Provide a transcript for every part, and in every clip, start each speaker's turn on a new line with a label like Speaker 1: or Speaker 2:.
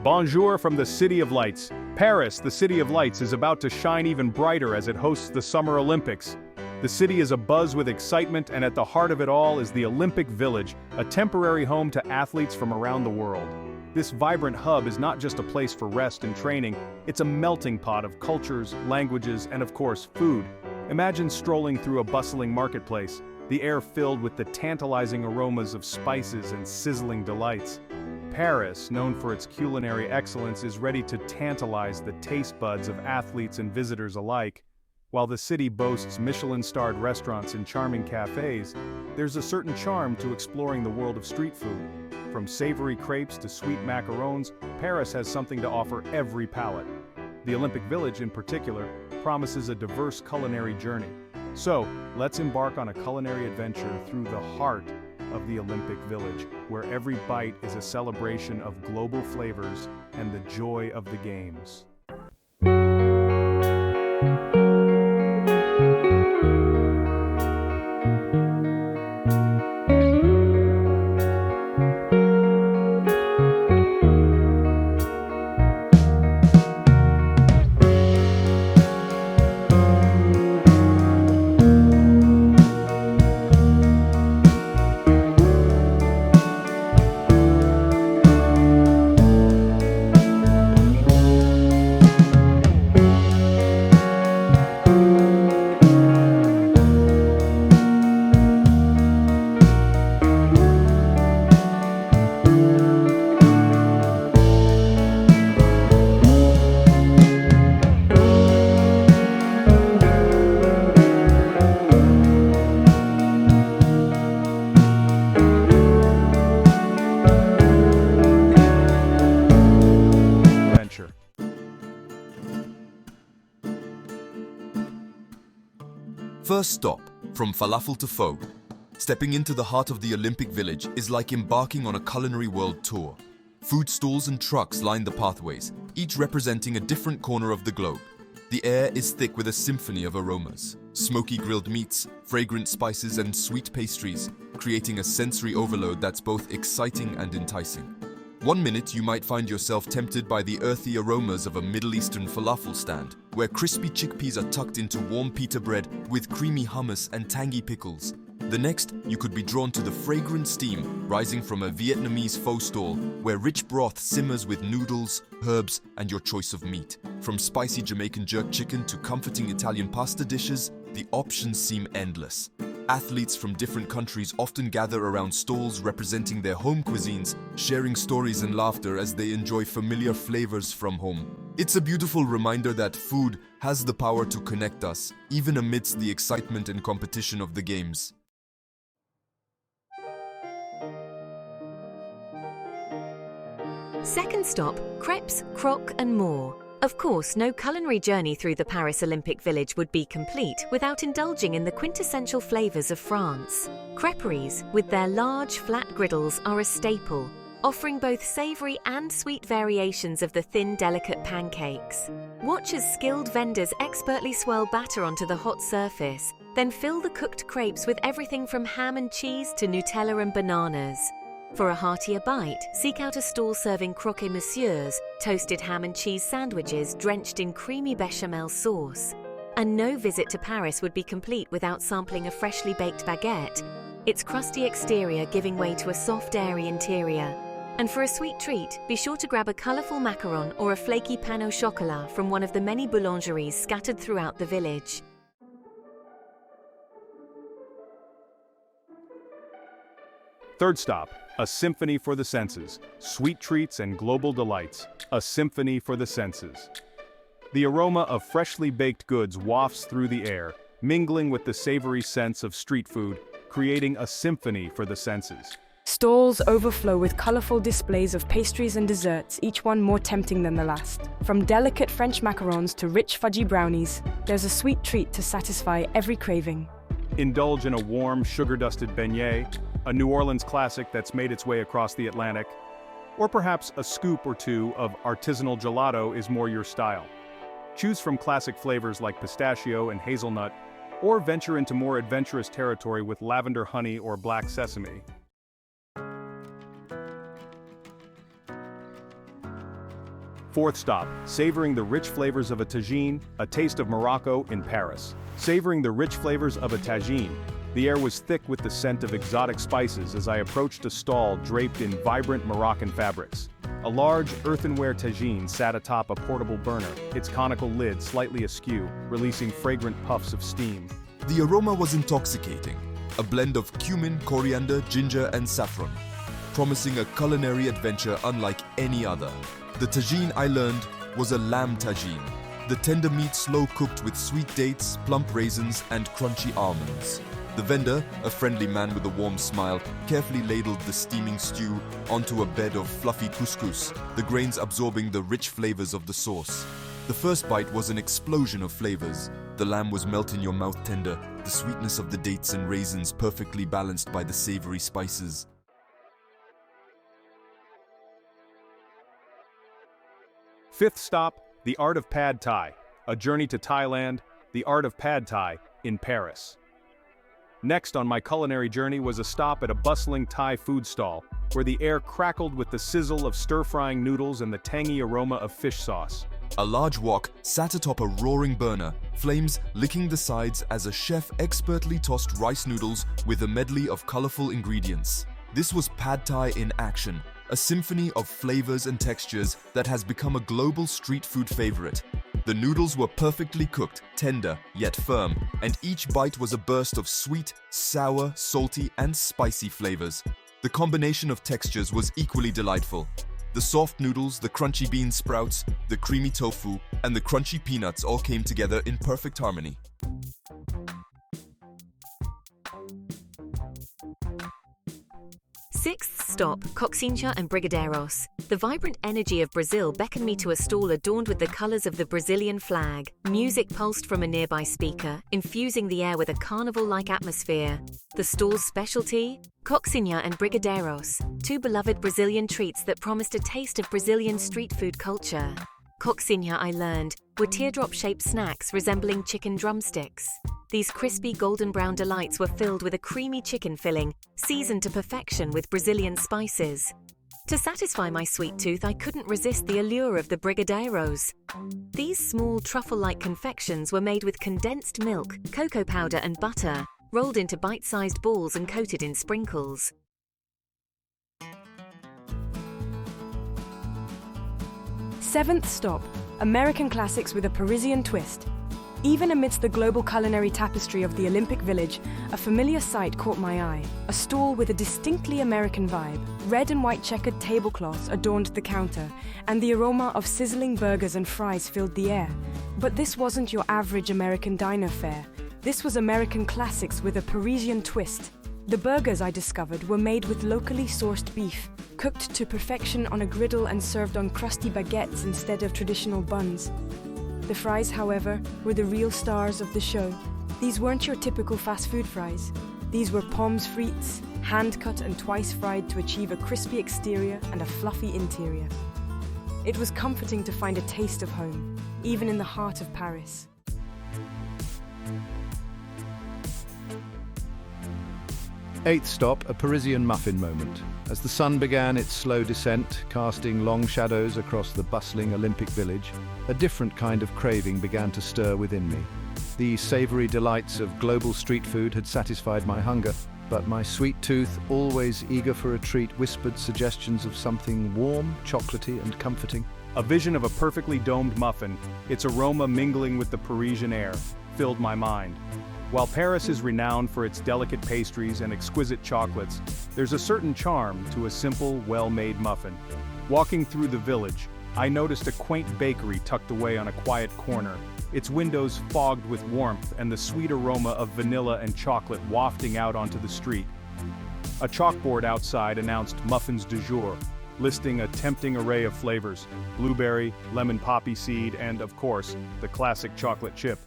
Speaker 1: Bonjour from the City of Lights. Paris, the City of Lights, is about to shine even brighter as it hosts the Summer Olympics. The city is abuzz with excitement, and at the heart of it all is the Olympic Village, a temporary home to athletes from around the world. This vibrant hub is not just a place for rest and training, it's a melting pot of cultures, languages, and of course, food. Imagine strolling through a bustling marketplace, the air filled with the tantalizing aromas of spices and sizzling delights. Paris, known for its culinary excellence, is ready to tantalize the taste buds of athletes and visitors alike. While the city boasts Michelin-starred restaurants and charming cafes, there's a certain charm to exploring the world of street food. From savory crepes to sweet macarons, Paris has something to offer every palate. The Olympic Village, in particular, promises a diverse culinary journey. So, let's embark on a culinary adventure through the heart of the Olympic Village, where every bite is a celebration of global flavors and the joy of the games.
Speaker 2: First stop, from falafel to pho. Stepping into the heart of the Olympic Village is like embarking on a culinary world tour. Food stalls and trucks line the pathways, each representing a different corner of the globe. The air is thick with a symphony of aromas. Smoky grilled meats, fragrant spices, and sweet pastries, creating a sensory overload that's both exciting and enticing. One minute you might find yourself tempted by the earthy aromas of a Middle Eastern falafel stand, where crispy chickpeas are tucked into warm pita bread with creamy hummus and tangy pickles. The next, you could be drawn to the fragrant steam rising from a Vietnamese pho stall, where rich broth simmers with noodles, herbs, and your choice of meat. From spicy Jamaican jerk chicken to comforting Italian pasta dishes, the options seem endless. Athletes from different countries often gather around stalls representing their home cuisines, sharing stories and laughter as they enjoy familiar flavors from home. It's a beautiful reminder that food has the power to connect us, even amidst the excitement and competition of the games.
Speaker 3: Second stop, crepes, croque and more. Of course, no culinary journey through the Paris Olympic Village would be complete without indulging in the quintessential flavors of France. Creperies, with their large, flat griddles, are a staple, offering both savory and sweet variations of the thin, delicate pancakes. Watch as skilled vendors expertly swirl batter onto the hot surface, then fill the cooked crepes with everything from ham and cheese to Nutella and bananas. For a heartier bite, seek out a stall serving croque monsieurs, toasted ham and cheese sandwiches drenched in creamy bechamel sauce. And no visit to Paris would be complete without sampling a freshly baked baguette, its crusty exterior giving way to a soft, airy interior. And for a sweet treat, be sure to grab a colourful macaron or a flaky pain au chocolat from one of the many boulangeries scattered throughout the village.
Speaker 1: Third stop, a symphony for the senses. Sweet treats and global delights. A symphony for the senses. The aroma of freshly baked goods wafts through the air, mingling with the savory scents of street food, creating a symphony for the senses.
Speaker 4: Stalls overflow with colorful displays of pastries and desserts, each one more tempting than the last. From delicate French macarons to rich fudgy brownies, there's a sweet treat to satisfy every craving.
Speaker 1: Indulge in a warm, sugar-dusted beignet, a New Orleans classic that's made its way across the Atlantic, or perhaps a scoop or two of artisanal gelato is more your style. Choose from classic flavors like pistachio and hazelnut, or venture into more adventurous territory with lavender honey or black sesame. Fourth stop, savoring the rich flavors of a Tajin, a taste of Morocco in Paris. Savoring the rich flavors of a Tajin. The air was thick with the scent of exotic spices as I approached a stall draped in vibrant Moroccan fabrics. A large, earthenware tagine sat atop a portable burner, its conical lid slightly askew, releasing fragrant puffs of steam.
Speaker 2: The aroma was intoxicating, a blend of cumin, coriander, ginger, and saffron, promising a culinary adventure unlike any other. The tagine, I learned, was a lamb tagine, the tender meat slow-cooked with sweet dates, plump raisins, and crunchy almonds. The vendor, a friendly man with a warm smile, carefully ladled the steaming stew onto a bed of fluffy couscous, the grains absorbing the rich flavors of the sauce. The first bite was an explosion of flavors. The lamb was melt in your mouth tender, the sweetness of the dates and raisins perfectly balanced by the savory spices.
Speaker 1: Fifth stop, the art of Pad Thai, a journey to Thailand, the art of Pad Thai in Paris. Next on my culinary journey was a stop at a bustling Thai food stall, where the air crackled with the sizzle of stir-frying noodles and the tangy aroma of fish sauce.
Speaker 2: A large wok sat atop a roaring burner, flames licking the sides as a chef expertly tossed rice noodles with a medley of colorful ingredients. This was Pad Thai in action, a symphony of flavors and textures that has become a global street food favorite. The noodles were perfectly cooked, tender, yet firm, and each bite was a burst of sweet, sour, salty, and spicy flavors. The combination of textures was equally delightful. The soft noodles, the crunchy bean sprouts, the creamy tofu, and the crunchy peanuts all came together in perfect harmony.
Speaker 3: Sixth stop, Coixa and Brigados. The vibrant energy of Brazil beckoned me to a stall adorned with the colors of the Brazilian flag. Music pulsed from a nearby speaker, infusing the air with a carnival-like atmosphere. The stall's specialty? Coixa and Brigados, two beloved Brazilian treats that promised a taste of Brazilian street food culture. Coixa, I learned, were teardrop-shaped snacks resembling chicken drumsticks. These crispy golden brown delights were filled with a creamy chicken filling, seasoned to perfection with Brazilian spices. To satisfy my sweet tooth, I couldn't resist the allure of the brigadeiros. These small truffle-like confections were made with condensed milk, cocoa powder and butter, rolled into bite-sized balls and coated in sprinkles.
Speaker 4: Seventh stop, American classics with a Parisian twist. Even amidst the global culinary tapestry of the Olympic Village, a familiar sight caught my eye. A stall with a distinctly American vibe. Red and white checkered tablecloths adorned the counter, and the aroma of sizzling burgers and fries filled the air. But this wasn't your average American diner fare. This was American classics with a Parisian twist. The burgers, I discovered, were made with locally sourced beef, cooked to perfection on a griddle and served on crusty baguettes instead of traditional buns. The fries, however, were the real stars of the show. These weren't your typical fast food fries. These were pommes frites, hand-cut and twice fried to achieve a crispy exterior and a fluffy interior. It was comforting to find a taste of home, even in the heart of Paris.
Speaker 5: Eighth stop, a Parisian muffin moment. As the sun began its slow descent, casting long shadows across the bustling Olympic Village, a different kind of craving began to stir within me. The savory delights of global street food had satisfied my hunger, but my sweet tooth, always eager for a treat, whispered suggestions of something warm, chocolatey, and comforting.
Speaker 1: A vision of a perfectly domed muffin, its aroma mingling with the Parisian air, filled my mind. While Paris is renowned for its delicate pastries and exquisite chocolates, there's a certain charm to a simple, well-made muffin. Walking through the village, I noticed a quaint bakery tucked away on a quiet corner, its windows fogged with warmth and the sweet aroma of vanilla and chocolate wafting out onto the street. A chalkboard outside announced Muffins du jour, listing a tempting array of flavors: blueberry, lemon poppy seed, and, of course, the classic chocolate chip.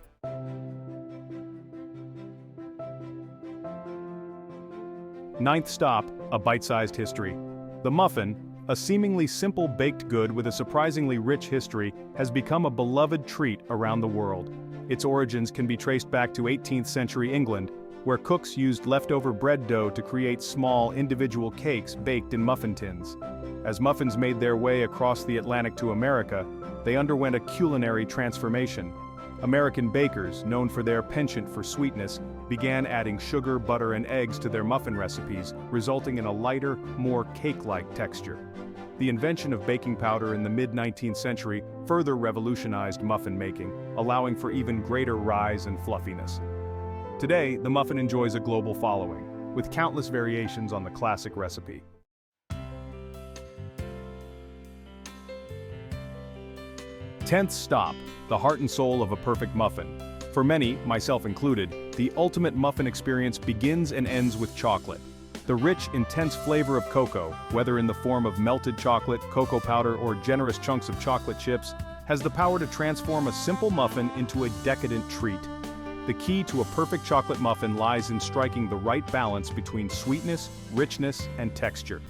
Speaker 1: Ninth stop, a bite-sized history. The muffin, a seemingly simple baked good with a surprisingly rich history, has become a beloved treat around the world. Its origins can be traced back to 18th century England, where cooks used leftover bread dough to create small, individual cakes baked in muffin tins. As muffins made their way across the Atlantic to America, they underwent a culinary transformation. American bakers, known for their penchant for sweetness, began adding sugar, butter, and eggs to their muffin recipes, resulting in a lighter, more cake-like texture. The invention of baking powder in the mid-19th century further revolutionized muffin making, allowing for even greater rise and fluffiness. Today, the muffin enjoys a global following, with countless variations on the classic recipe. Tenth stop, the heart and soul of a perfect muffin. For many, myself included, the ultimate muffin experience begins and ends with chocolate. The rich, intense flavor of cocoa, whether in the form of melted chocolate, cocoa powder, or generous chunks of chocolate chips, has the power to transform a simple muffin into a decadent treat. The key to a perfect chocolate muffin lies in striking the right balance between sweetness, richness, and texture.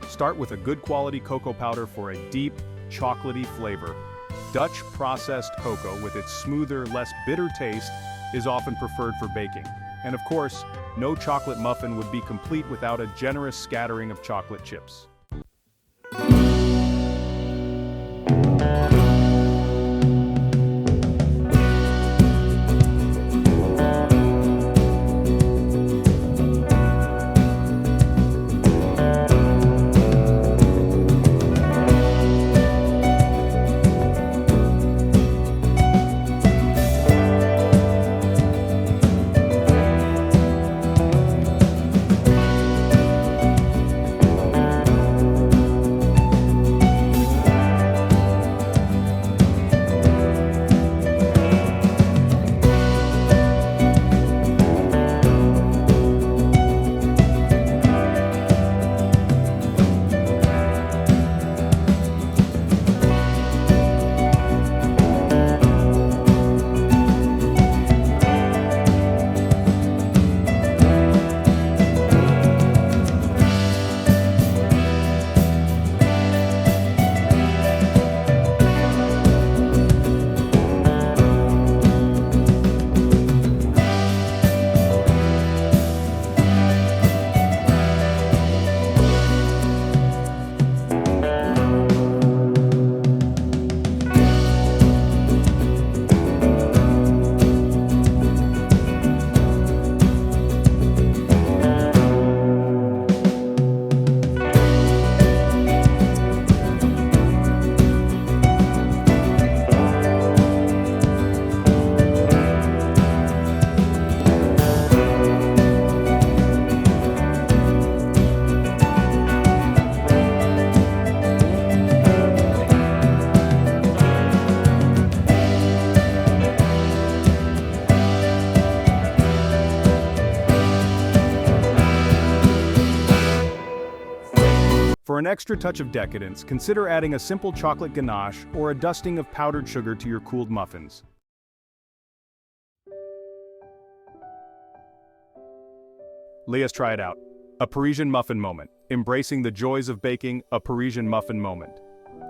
Speaker 1: Start with a good quality cocoa powder for a deep, chocolatey flavor. Dutch processed cocoa, with its smoother, less bitter taste, is often preferred for baking. And of course, no chocolate muffin would be complete without a generous scattering of chocolate chips. For an extra touch of decadence, consider adding a simple chocolate ganache or a dusting of powdered sugar to your cooled muffins. Let's try it out. A Parisian muffin moment. Embracing the joys of baking, a Parisian muffin moment.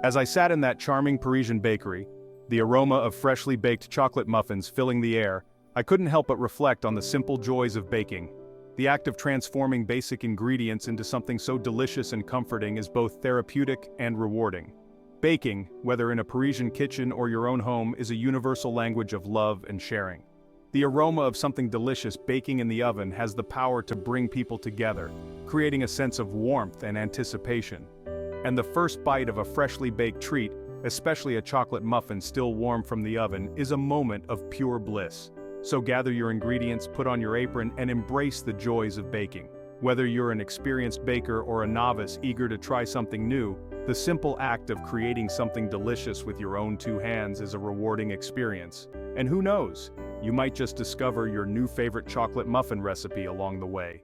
Speaker 1: As I sat in that charming Parisian bakery, the aroma of freshly baked chocolate muffins filling the air, I couldn't help but reflect on the simple joys of baking. The act of transforming basic ingredients into something so delicious and comforting is both therapeutic and rewarding. Baking, whether in a Parisian kitchen or your own home, is a universal language of love and sharing. The aroma of something delicious baking in the oven has the power to bring people together, creating a sense of warmth and anticipation. And the first bite of a freshly baked treat, especially a chocolate muffin still warm from the oven, is a moment of pure bliss. So gather your ingredients, put on your apron, and embrace the joys of baking. Whether you're an experienced baker or a novice eager to try something new, the simple act of creating something delicious with your own two hands is a rewarding experience. And who knows, you might just discover your new favorite chocolate muffin recipe along the way.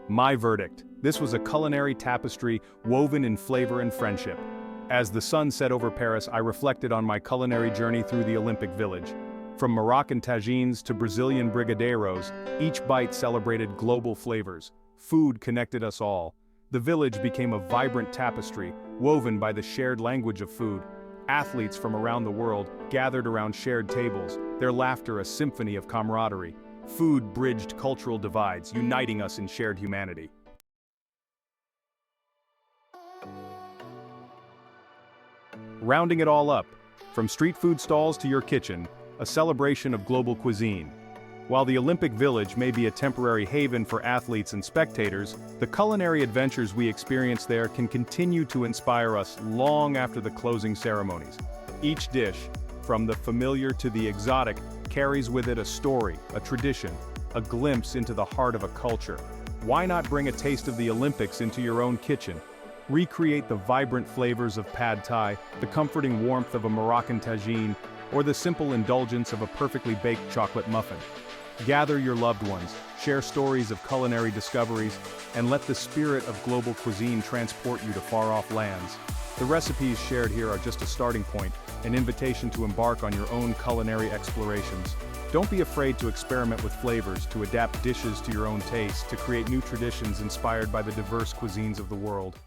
Speaker 1: My verdict: this was a culinary tapestry woven in flavor and friendship. As the sun set over Paris, I reflected on my culinary journey through the Olympic Village. From Moroccan Tajins to Brazilian brigadeiros, each bite celebrated global flavors. Food connected us all. The village became a vibrant tapestry, woven by the shared language of food. Athletes from around the world gathered around shared tables, their laughter a symphony of camaraderie. Food bridged cultural divides, uniting us in shared humanity. Rounding it all up, from street food stalls to your kitchen, a celebration of global cuisine. While the Olympic Village may be a temporary haven for athletes and spectators, the culinary adventures we experience there can continue to inspire us long after the closing ceremonies. Each dish, from the familiar to the exotic, carries with it a story, a tradition, a glimpse into the heart of a culture. Why not bring a taste of the Olympics into your own kitchen? Recreate the vibrant flavors of pad thai, the comforting warmth of a Moroccan tagine, or the simple indulgence of a perfectly baked chocolate muffin. Gather your loved ones, share stories of culinary discoveries, and let the spirit of global cuisine transport you to far-off lands. The recipes shared here are just a starting point, an invitation to embark on your own culinary explorations. Don't be afraid to experiment with flavors, to adapt dishes to your own taste, to create new traditions inspired by the diverse cuisines of the world.